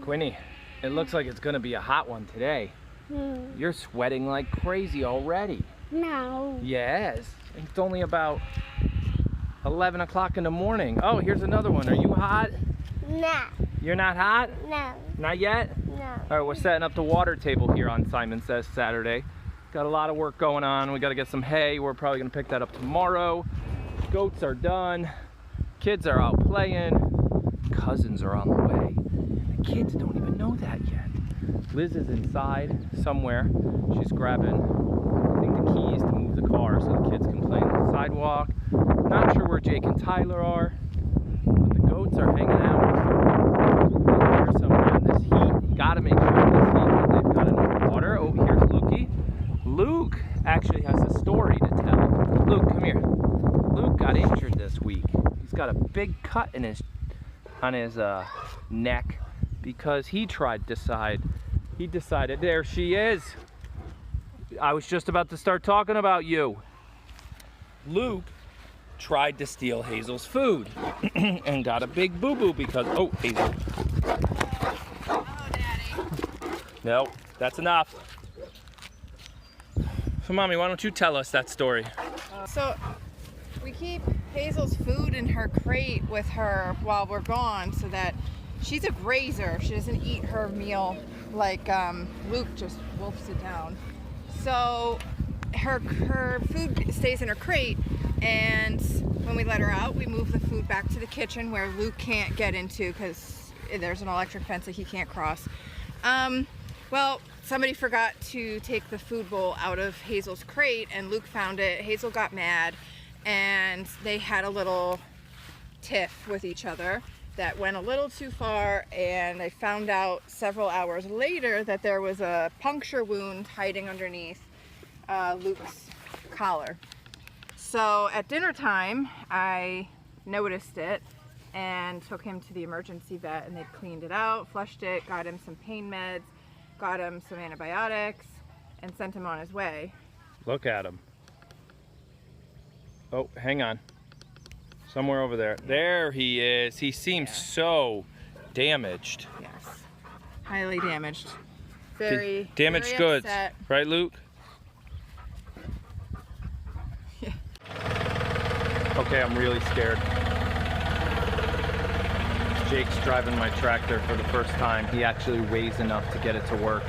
Quinny, it looks like it's gonna be a hot one today. You're sweating like crazy already. No. Yes, it's only about 11 o'clock in the morning. Oh, here's another one. Are you hot? No. You're not hot? No. Not yet? No. All right, we're setting up the water table here on Syman Says Saturday. Got a lot of work going on. We got to get some hay. We're probably going to pick that up tomorrow. Goats are done. Kids are out playing. Cousins are on the way. The kids don't even know that yet. Liz is inside somewhere. She's grabbing, I think, the keys to move the car so the kids can play on the sidewalk. Not sure where Jake and Tyler are, but the goats are hanging out. Here somewhere in this heat. You gotta make sure in this heat that they've got enough water. Oh, here's Lukey. Luke actually has a story to tell. Luke, come here. Luke got injured this week. He's got a big cut in on his neck because he decided, there she is. I was just about to start talking about you. Luke tried to steal Hazel's food and got a big boo-boo because, oh, Hazel. Hello, Daddy. No, that's enough. So, Mommy, why don't you tell us that story? So we keep Hazel's food in her crate with her while we're gone so that she's a grazer. She doesn't eat her meal like Luke just wolfs it down. So her food stays in her crate, and when we let her out, we move the food back to the kitchen where Luke can't get into because there's an electric fence that he can't cross. Well, somebody forgot to take the food bowl out of Hazel's crate, and Luke found it. Hazel got mad, and they had a little tiff with each other that went a little too far, and I found out several hours later that there was a puncture wound hiding underneath Luke's collar. So at dinner time, I noticed it and took him to the emergency vet, and they cleaned it out, flushed it, got him some pain meds, got him some antibiotics, and sent him on his way. Look at him. Oh, hang on. Somewhere over there. There he is. He seems so damaged. Yes. Highly damaged. Very damaged very goods. upset. Right, Luke? Yeah. Okay, I'm really scared. Jake's driving my tractor for the first time. He actually weighs enough to get it to work.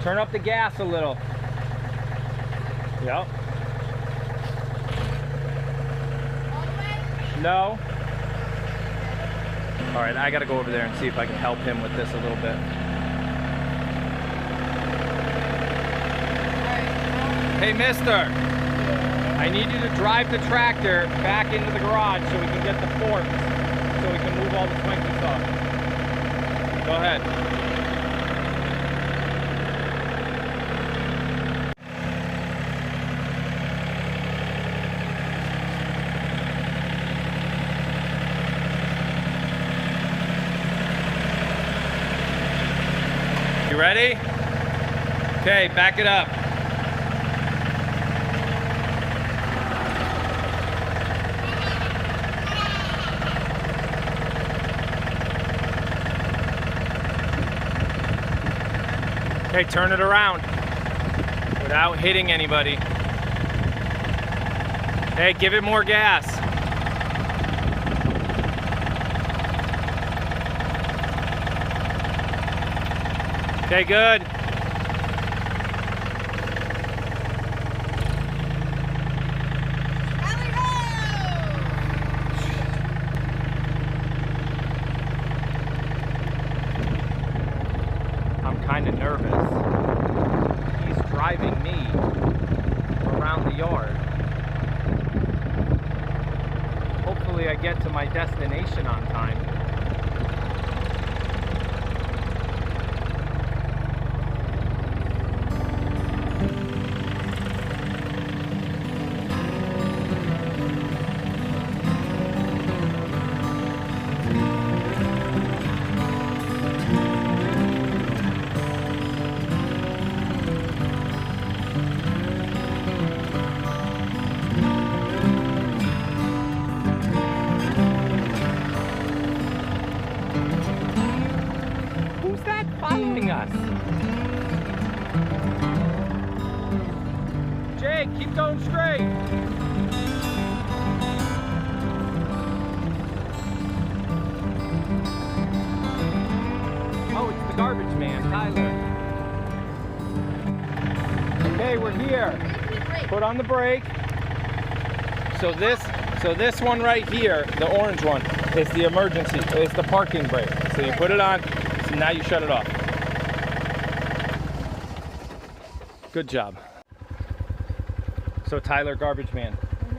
Turn up the gas a little. Yep. No? All right, I gotta go over there and see if I can help him with this a little bit. Hey, mister, I need you to drive the tractor back into the garage so we can get the forks, so we can move all the Swanky Sauce. Go ahead. You ready? Okay, back it up. Okay, turn it around without hitting anybody. Hey, give it more gas. Okay, good. I'm kind of nervous. He's driving me around the yard. Hopefully I get to my destination on time. following us. Jake, keep going straight. Oh, it's the garbage man, Tyler. Okay, we're here. Put on the brake. So this one right here, the orange one, is the emergency. It's the parking brake. So you put it on. So now you shut it off. Good job. So Tyler, garbage man,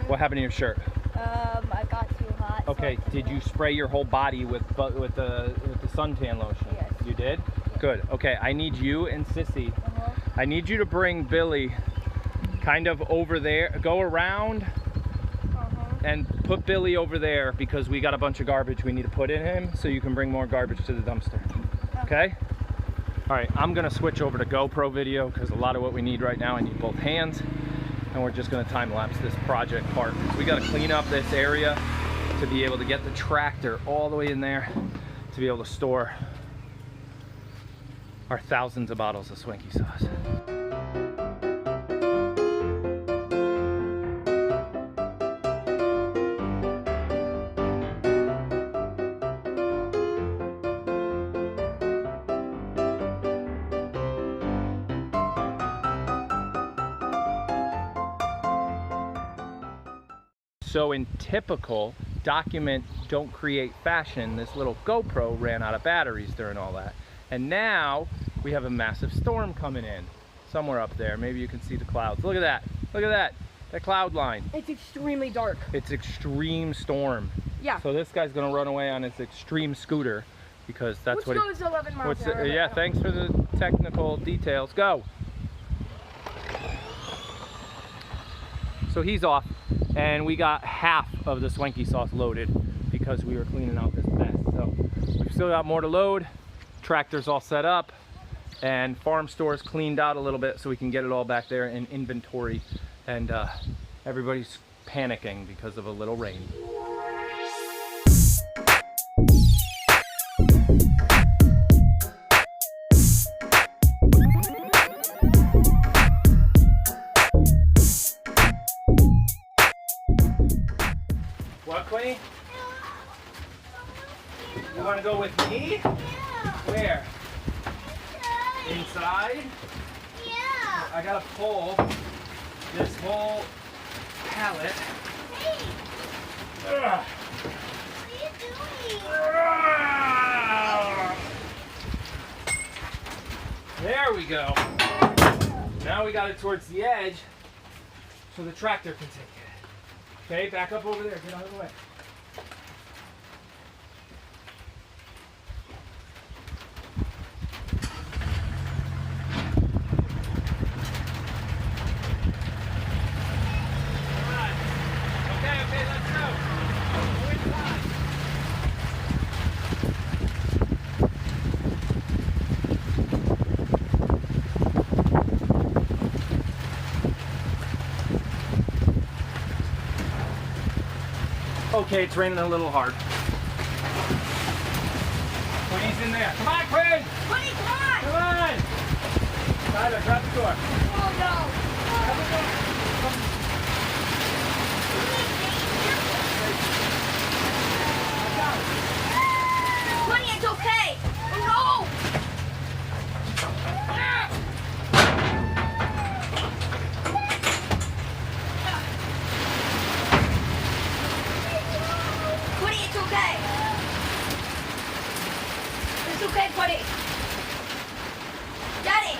what happened to your shirt? I got too hot. Okay, did you spray your whole body with the suntan lotion? Yes. You did? Yes. Good. Okay, I need you and Sissy. I need you to bring Billy kind of over there, go around and put Billy over there because we got a bunch of garbage we need to put in him so you can bring more garbage to the dumpster. Okay? All right, I'm gonna switch over to GoPro video because a lot of what we need right now, I need both hands. And we're just gonna time lapse this project part. So we gotta clean up this area to be able to get the tractor all the way in there to be able to store our thousands of bottles of Swanky Sauce. So in typical document don't create fashion, this little GoPro ran out of batteries during all that. And now we have a massive storm coming in somewhere up there. Maybe you can see the clouds. Look at that. Look at that. That cloud line. It's extremely dark. It's extreme storm. Yeah. So this guy's gonna run away on his extreme scooter because that's Which goes 11 miles an hour. yeah, thanks for the technical details. Go. So he's off. And we got half of the Swanky Sauce loaded because we were cleaning out this mess. So we've still got more to load. Tractor's all set up and farm store's cleaned out a little bit so we can get it all back there in inventory. And everybody's panicking because of a little rain. What, Quinny? You want to go with me? Yeah. Where? Yeah. Inside? Yeah. I gotta pull this whole pallet. Hey, Ugh. what are you doing? Ugh. There we go. Now we got it towards the edge so the tractor can take it. Okay, back up over there. Get out of the way. Okay, let's go. Go inside. Okay, it's raining a little hard. Quinny's in there. Come on, Quinn! Quinny, come on! Come on! Tyler, grab the door. Oh no! Grab the door. Quinny, it's okay! Oh no! Quinny, it's okay! It's okay, Quinny! Daddy!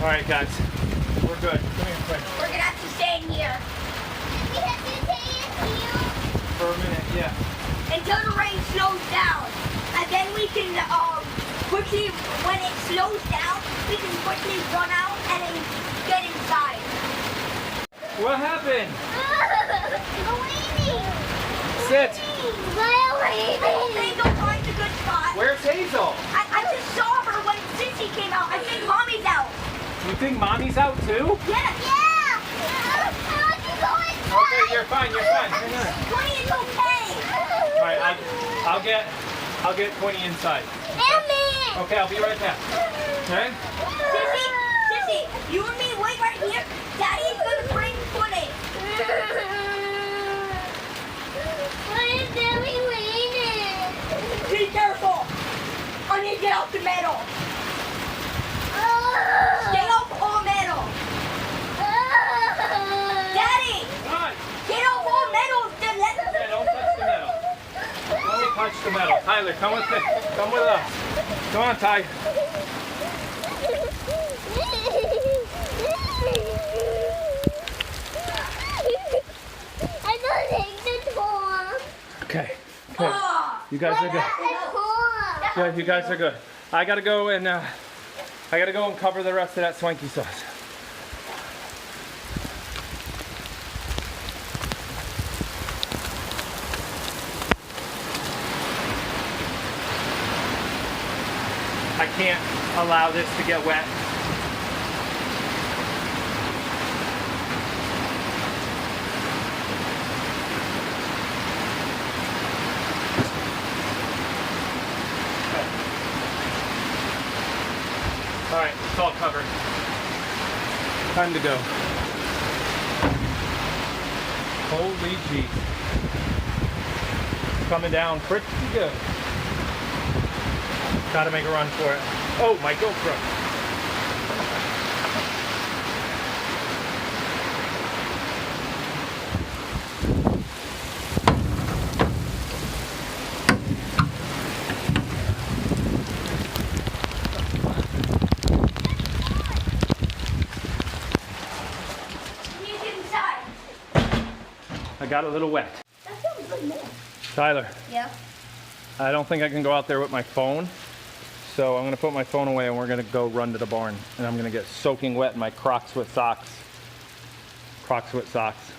All right, guys. We're good. Come here, Quinn. We're gonna have to stay in here We have to stay in here. For a minute, yeah. until the rain slows down. And then we can quickly, when it slows down, we can quickly run out and then get inside. What happened? Waiting. Sit. Okay, go find a good spot. Where's Hazel? I just saw her when Sissy came out. I think Mommy's out. You think Mommy's out too? Yes. Yeah. I want to go inside. Okay, you're fine. You're fine. Hang on. Quinny, it's okay. I'll get 20 inside. Okay, I'll be right back. Okay? Sissy, you and me wait right here. Daddy's gonna bring 20. What is Daddy raining? Be careful. I need to get off the metal. Get off all metal. Daddy, What? get off all metal. Yeah, don't touch the metal. Don't touch the metal. Tyler, come with me. Come with us. Come on, Ty. I don't take the toy. Okay. Okay. You guys are good. Yeah, you guys are good. I gotta go and cover the rest of that Swanky sauce. I can't allow this to get wet. All right, it's all covered. Time to go. Holy jeez. Coming down pretty good. Gotta make a run for it. Oh, my GoPro. I got a little wet. That feels good more. Tyler, Yeah. I don't think I can go out there with my phone. So I'm gonna put my phone away and we're gonna go run to the barn. And I'm gonna get soaking wet in my Crocs with socks. Crocs with socks.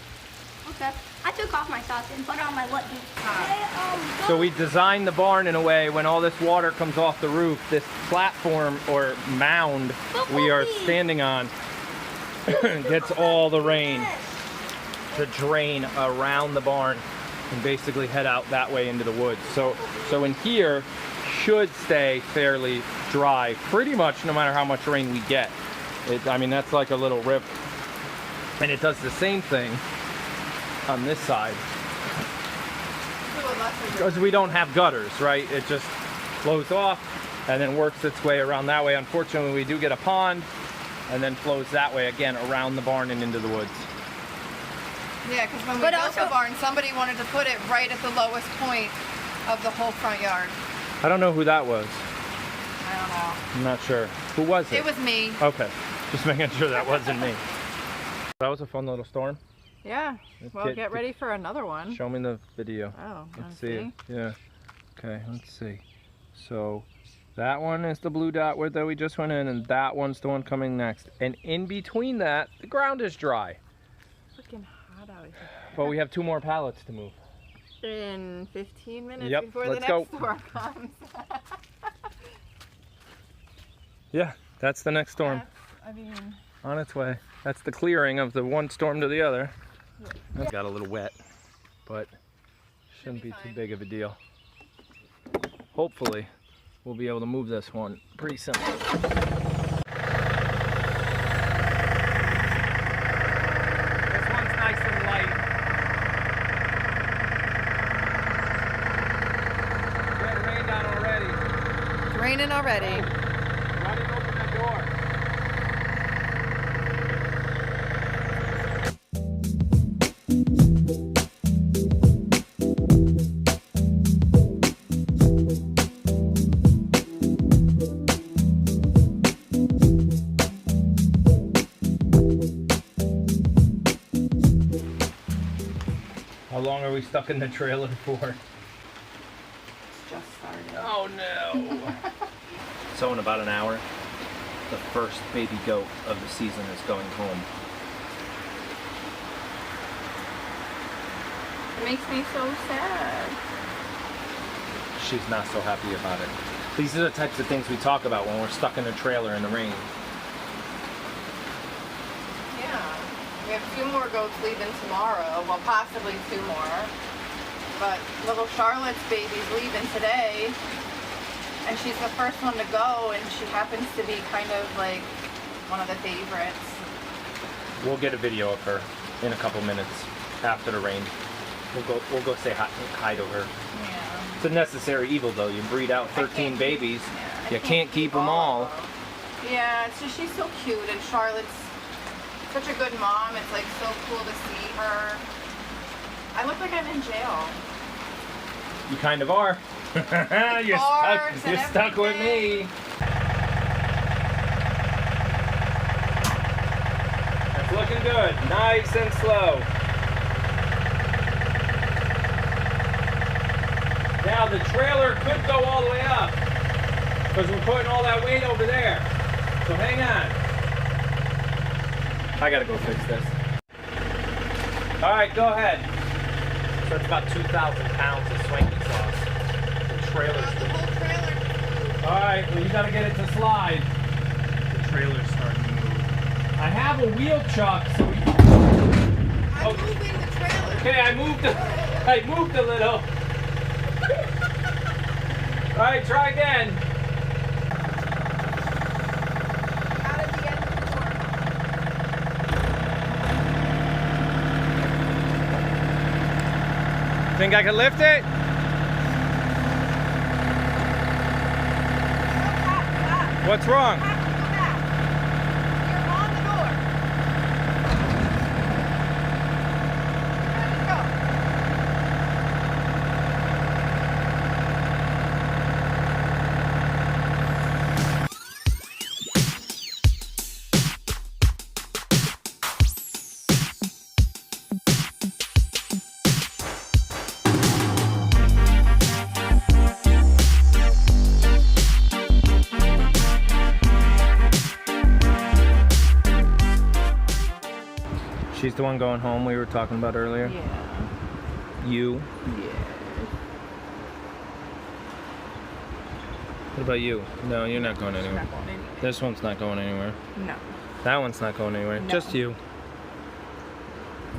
Okay. I took off my socks and put on my wet boots. So we designed the barn in a way when all this water comes off the roof, this platform or mound we are standing on gets all the rain to drain around the barn and basically head out that way into the woods. So in here should stay fairly dry pretty much no matter how much rain we get. I mean, that's like a little rip. And it does the same thing on this side. Because we don't have gutters, right? It just flows off and then works its way around that way. Unfortunately, we do get a pond and then flows that way again around the barn and into the woods. Yeah, because when we built the barn, somebody wanted to put it right at the lowest point of the whole front yard. I don't know who that was. I don't know. I'm not sure. Who was it? It was me. Okay. Just making sure that wasn't me. That was a fun little storm. Yeah. Well, get ready for another one. Show me the video. Oh, let's see it. Yeah. Okay, let's see. So that one is the blue dot where that we just went in, and that one's the one coming next. And in between that, the ground is dry. Freaking hot out here. But we have 2 more pallets to move. In 15 minutes Yep, before let's the go. next storm comes. Yeah, that's the next storm. I mean, on its way. That's the clearing of the one storm to the other. Yeah. Got a little wet, but shouldn't be too big of a deal. Hopefully, we'll be able to move this one pretty simple. raining already. Run and open the door. How long are we stuck in the trailer for? Just started. Oh no! So in about an hour, the first baby goat of the season is going home. It makes me so sad. She's not so happy about it. These are the types of things we talk about when we're stuck in a trailer in the rain. Yeah. We have 2 more goats leaving tomorrow. Well, possibly 2 more. but little Charlotte's baby's leaving today, and she's the first one to go, and she happens to be kind of like one of the favorites. We'll get a video of her in a couple minutes after the rain. We'll go say hi to her. Yeah. It's a necessary evil though. You breed out 13 babies. You can't keep them all. Yeah, it's just she's so cute, and Charlotte's such a good mom. It's like so cool to see her. I look like I'm in jail. You kind of are. You're stuck with me. That's looking good. Nice and slow. Now the trailer could go all the way up because we're putting all that weight over there. So hang on. I gotta go fix this. All right, go ahead. So it's about 2,000 pounds of Swanky Sauce. The trailer's The whole trailer. all right, well you gotta get it to slide. The trailer's starting to move. I have a wheel chuck, so we. I'm moving the trailer. Okay, I moved a little. All right, try again. Out at the end of the door. Think I can lift it? Stop. What's wrong? Go back. You're on the door. Let go. She's the one going home we were talking about earlier. Yeah. You. Yeah. What about you? No, you're not going anywhere. Not going anywhere. This one's not going anywhere. No. That one's not going anywhere. No. Just you.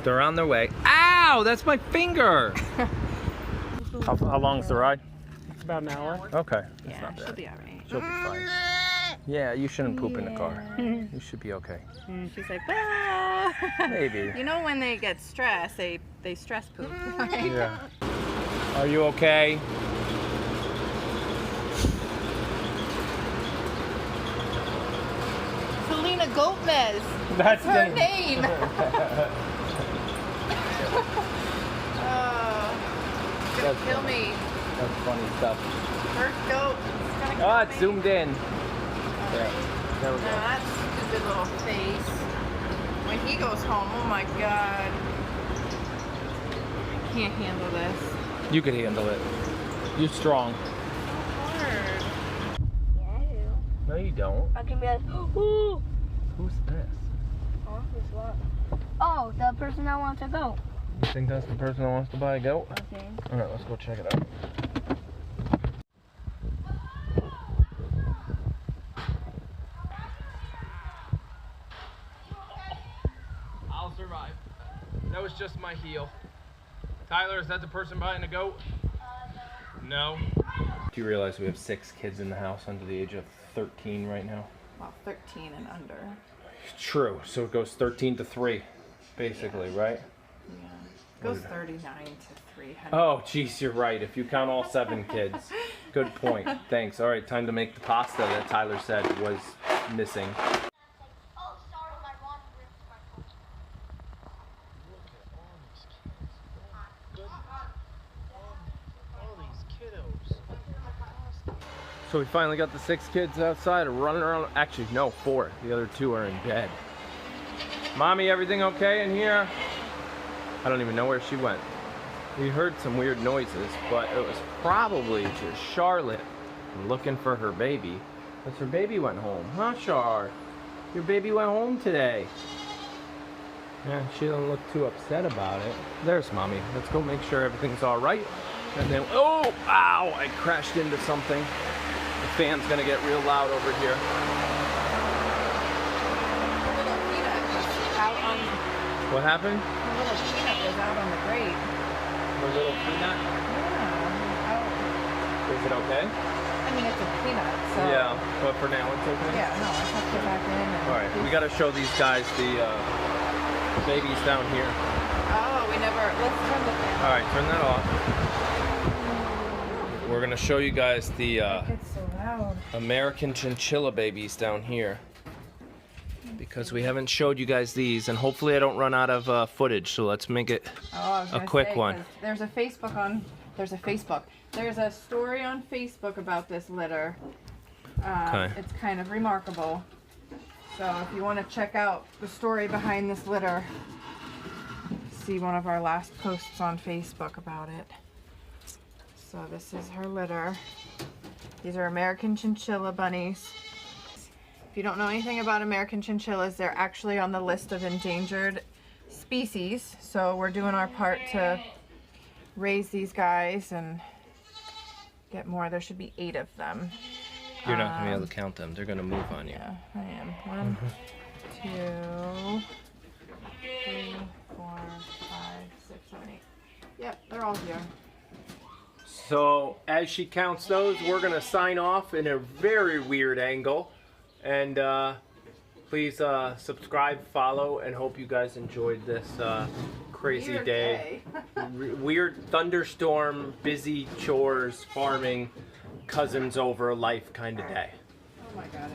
They're on their way. Ow! That's my finger! How long's the ride? It's about an hour. Okay. Yeah, she'll be alright. She'll be fine. Yeah, you shouldn't poop in the car. You should be okay. She's like, ah. Maybe. You know when they get stressed, they stress poop. Right? Yeah. Are you okay? Selena Gomez. That's her the name. It's gonna kill me. That's funny stuff. First goat. It's gonna kill Oh, it's me. zoomed in. Yeah. There we No, go. that's stupid little face. When he goes home, oh my god. I can't handle this. You can handle it. You're strong. Hard. Yeah, I do. No, you don't. I can be like, ooh. Who's this? Oh, who's what? Oh, the person that wants to go. You think that's the person that wants to buy a goat? Okay. All right, let's go check it out. I'll survive. That was just my heel. Tyler, is that the person buying a goat? No. Do you realize we have 6 kids in the house under the age of 13 right now? Well, 13 and under. True. So it goes 13 to 3, basically, right? Yeah. It goes 39 to 300. Oh, geez, you're right. If you count all 7 kids. Good point. Thanks. All right, time to make the pasta that Tyler said was missing. Oh, sorry, my mom ripped my phone. All these kiddos. So we finally got the 6 kids outside running around. Actually, no, 4. The other 2 are in bed. Mommy, everything okay in here? I don't even know where she went. We heard some weird noises, but it was probably just Charlotte looking for her baby. Because her baby went home. Huh, Char? Your baby went home today. Yeah, she doesn't look too upset about it. There's Mommy. Let's go make sure everything's all right. And then, oh, ow, I crashed into something. The fan's gonna get real loud over here. Little peanut was out on What happened? the little peanut was out on the grate. Her little peanut? Is it okay? I mean, it's a peanut, so. Yeah, but for now it's okay? Yeah, no, I tucked it back in. And Alright, we gotta show these guys the babies down here. Oh, we never. Let's turn the fan. Alright, turn that off. We're gonna show you guys the It's so loud. American chinchilla babies down here. Because we haven't showed you guys these, and hopefully I don't run out of footage, so let's make it Oh, I was a gonna quick say, one. 'cause There's a story on Facebook about this litter. Okay. It's kind of remarkable. So if you want to check out the story behind this litter, see one of our last posts on Facebook about it. So this is her litter. These are American chinchilla bunnies. If you don't know anything about American chinchillas, they're actually on the list of endangered species. So we're doing our part to raise these guys and get more. There should be 8 of them. You're not gonna be able to count them. They're gonna move on you. Yeah, I am. 1, 2, 3, 4, 5, 6, 7, 8. Yep, they're all here. So as she counts those, we're gonna sign off in a very weird angle. And please subscribe, follow, and hope you guys enjoyed this crazy Weird day. Weird thunderstorm, busy chores, farming, cousins over life kind of day. Oh my god.